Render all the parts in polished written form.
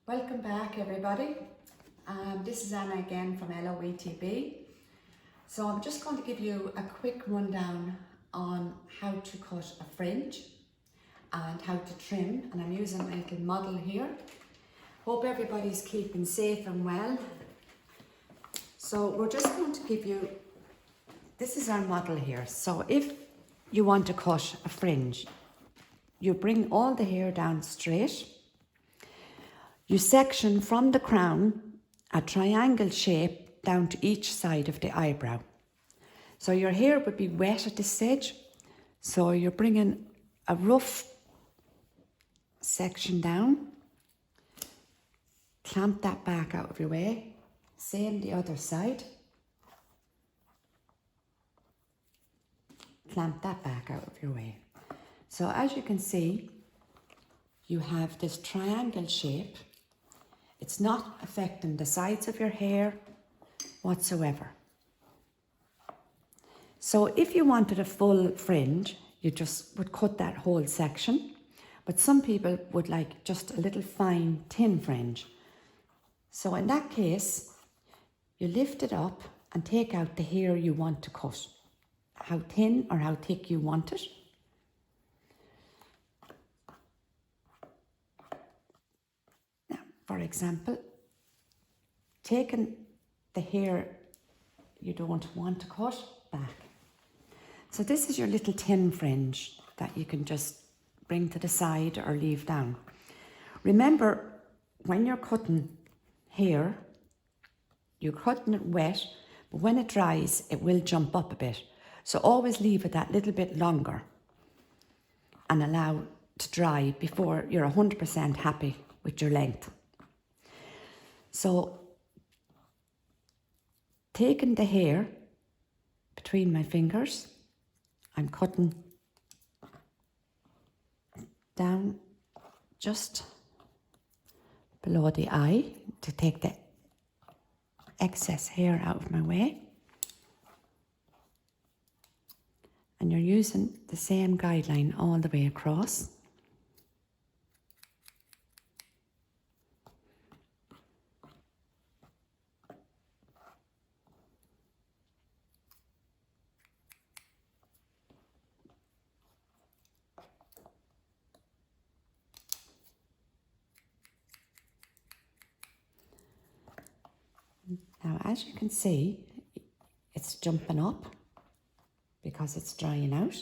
Welcome back everybody. This is Anna again from LOETB. So I'm just going to give you a quick rundown on how to cut a fringe and how to trim, and I'm using a little model here. Hope everybody's keeping safe and well. So we're just going to give you, this is our model here. So if you want to cut a fringe, you bring all the hair down straight. You section from the crown a triangle shape down to each side of the eyebrow. So your hair would be wet at this stage. So you're bringing a rough section down. Clamp that back out of your way. Same the other side. Clamp that back out of your way. So as you can see, you have this triangle shape. It's not affecting the sides of your hair whatsoever. So if you wanted a full fringe, you just would cut that whole section. But some people would like just a little fine, thin fringe. So in that case, you lift it up and take out the hair you want to cut. How thin or how thick you want it. For example, taking the hair you don't want to cut back. So this is your little thin fringe that you can just bring to the side or leave down. Remember, when you're cutting hair, you're cutting it wet, but when it dries, it will jump up a bit. So always leave it that little bit longer and allow it to dry before you're 100% happy with your length. So, taking the hair between my fingers, I'm cutting down just below the eye to take the excess hair out of my way. And you're using the same guideline all the way across. Now, as you can see, it's jumping up because it's drying out.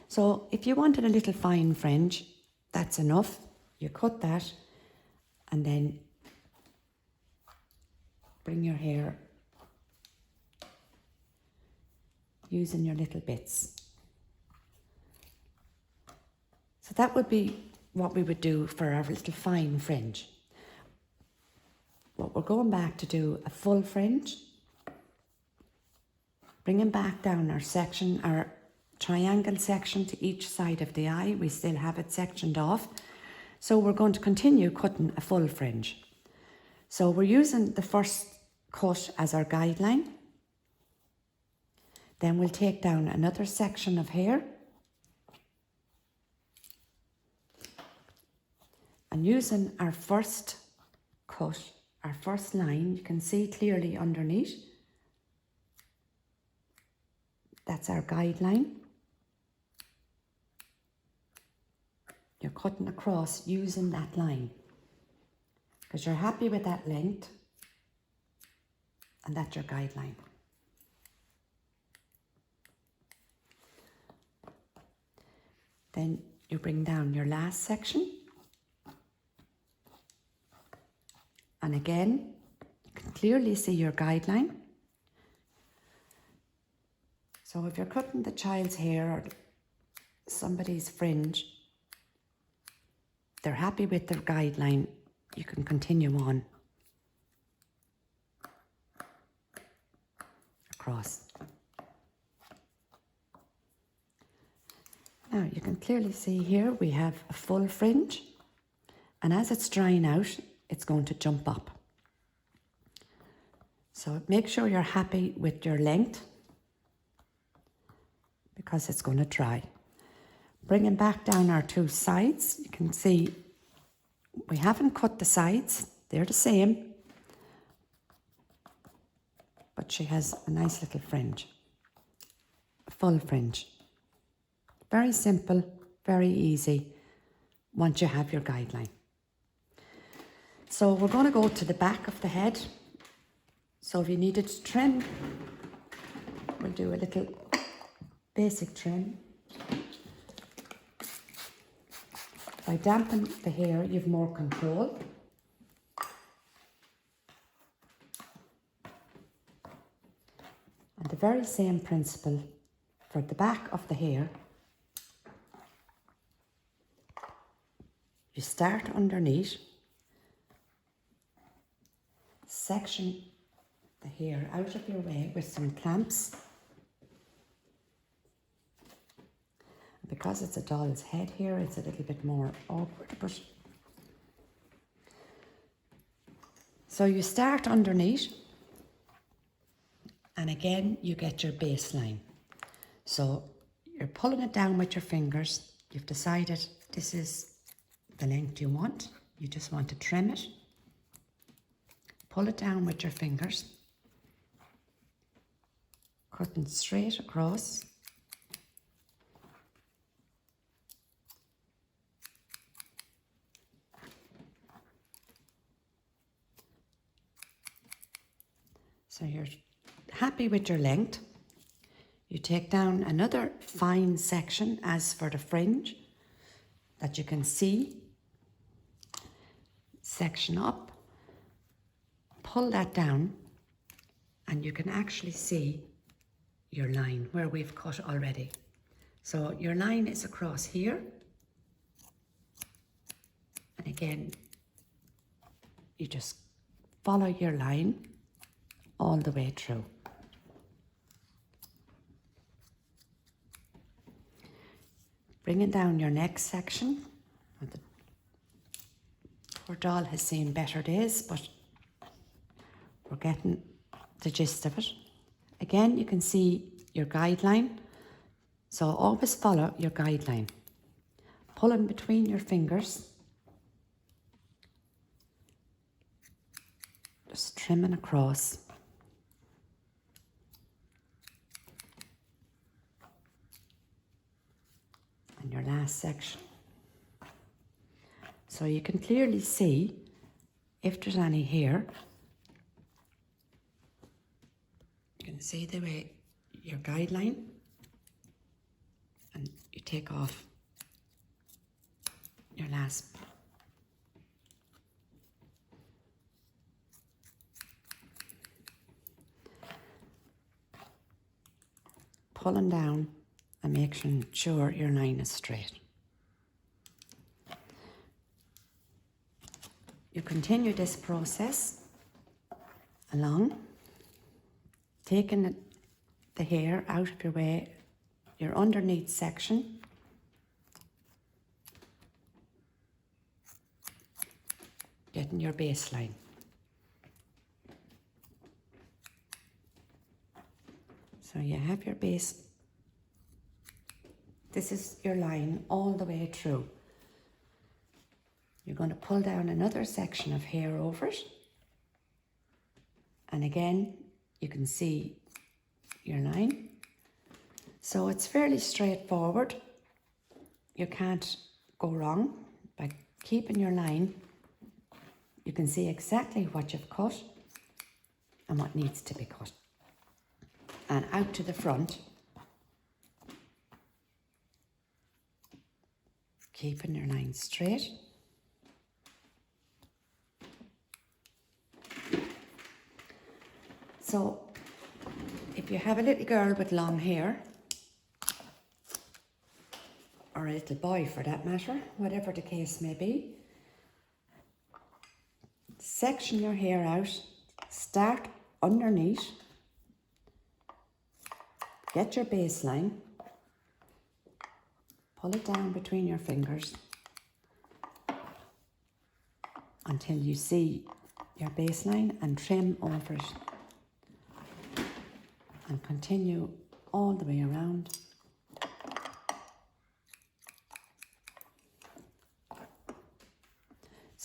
So if you wanted a little fine fringe, that's enough. You cut that and then bring your hair using your little bits. So that would be what we would do for our little fine fringe. But we're going back to do a full fringe. Bringing back down our section, our triangle section to each side of the eye. We still have it sectioned off. So we're going to continue cutting a full fringe. So we're using the first cut as our guideline. Then we'll take down another section of hair. And using our first cut, our first line, you can see clearly underneath. That's our guideline. You're cutting across using that line because you're happy with that length, and that's your guideline. Then you bring down your last section. And again, you can clearly see your guideline. So if you're cutting the child's hair or somebody's fringe, they're happy with their guideline, you can continue on across. Now you can clearly see here we have a full fringe, and as it's drying out, it's going to jump up. So make sure you're happy with your length because it's going to dry. Bringing back down our two sides, you can see we haven't cut the sides, they're the same, but she has a nice little fringe, a full fringe. Very simple, very easy once you have your guideline. So we're going to go to the back of the head. So if you needed to trim, we'll do a little basic trim. If I dampen the hair, you've more control. And the very same principle for the back of the hair. You start underneath, section the hair out of your way with some clamps. Because it's a doll's head here, it's a little bit more awkward, but so you start underneath, and again you get your baseline. So you're pulling it down with your fingers. You've decided this is the length you want. You just want to trim it. Pull it down with your fingers, cutting straight across. So you're happy with your length. You take down another fine section as for the fringe that you can see. Section up, pull that down, and you can actually see your line where we've cut already. So your line is across here. And again, you just follow your line all the way through. Bringing down your next section. The poor doll has seen better days, but we're getting the gist of it. Again, you can see your guideline. So always follow your guideline. Pulling between your fingers. Just trimming across. And your last section. So you can clearly see if there's any hair. You can see the way your guideline, and you take off your last. Pulling down and making sure your line is straight. You continue this process along, taking the hair out of your way, your underneath section. Getting your baseline. So you have your base. This is your line all the way through. You're going to pull down another section of hair over it. And again, you can see your line. So it's fairly straightforward. You can't go wrong by keeping your line. You can see exactly what you've cut and what needs to be cut. And out to the front, keeping your line straight. So if you have a little girl with long hair, or a little boy for that matter, whatever the case may be, section your hair out, start underneath, get your baseline, pull it down between your fingers until you see your baseline and trim over it. And continue all the way around.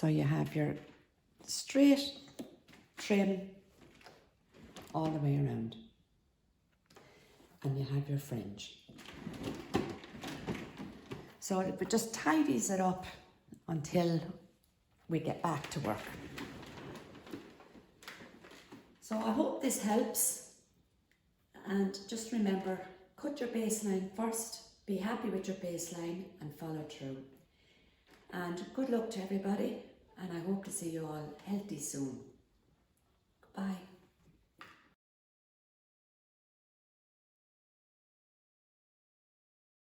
So you have your straight trim all the way around. And you have your fringe. So it just tidies it up until we get back to work. So I hope this helps. And just remember, cut your baseline first, be happy with your baseline and follow through. And good luck to everybody, and I hope to see you all healthy soon. Goodbye.